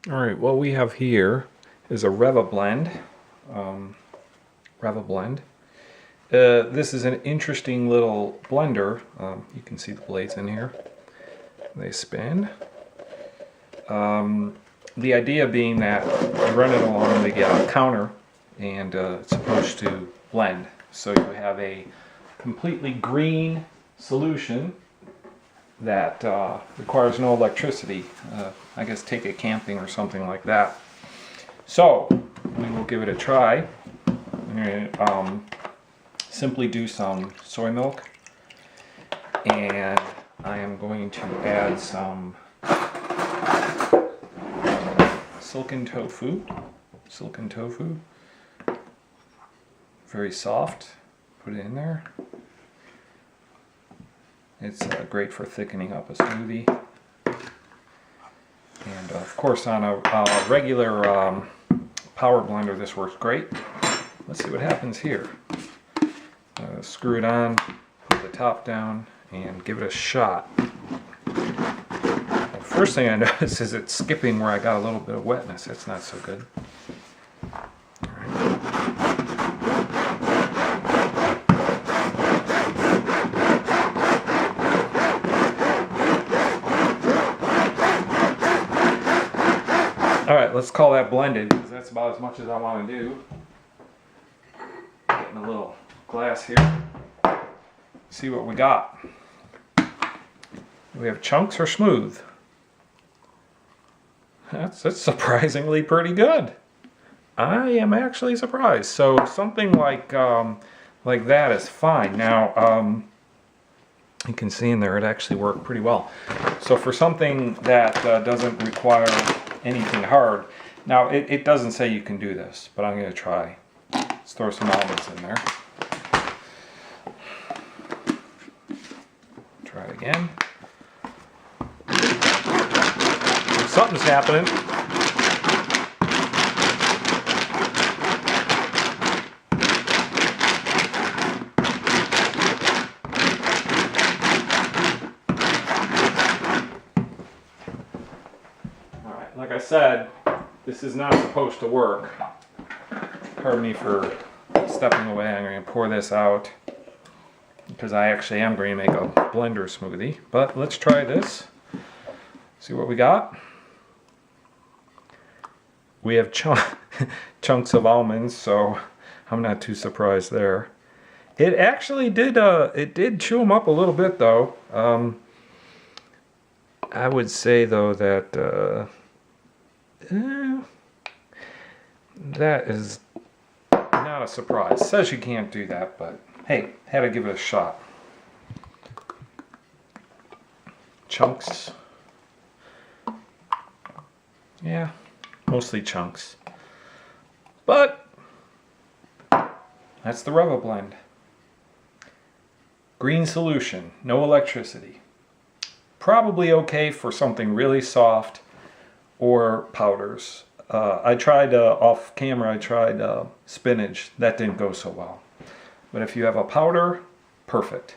Alright, what we have here is a Revablend. Revablend. This is an interesting little blender. You can see the blades in here. They spin. The idea being that you run it along the counter and it's supposed to blend. So you have a completely green solution that requires no electricity. I guess take it camping or something like that. So we will give it a try. And, simply do some soy milk, and I am going to add some silken tofu. Very soft. Put it in there. It's great for thickening up a smoothie. And of course on a regular power blender this works great. Let's see what happens here. Screw it on, put the top down, and give it a shot. The first thing I notice is it's skipping where I got a little bit of wetness. That's not so good. Alright, let's call that blended, because that's about as much as I want to do. Getting a little glass here. See what we got. We have chunks or smooth. That's surprisingly pretty good. I am actually surprised. So something like that is fine. Now you can see in there it actually worked pretty well. So for something that doesn't require anything hard. Now it doesn't say you can do this, but I'm going to try. Let's throw some almonds in there. Try it again. Something's happening. Alright, like I said, this is not supposed to work. Pardon me for stepping away. I'm going to pour this out because I actually am going to make a blender smoothie. But let's try this. See what we got. We have chunks of almonds, so I'm not too surprised there. It actually did chew them up a little bit though. I would say though that that is not a surprise. It says you can't do that, but hey, had to give it a shot. Chunks. Yeah, mostly chunks. But that's the Revablend. Green solution, no electricity. Probably okay for something really soft or powders. I tried off camera, I tried spinach. That didn't go so well. But if you have a powder, perfect.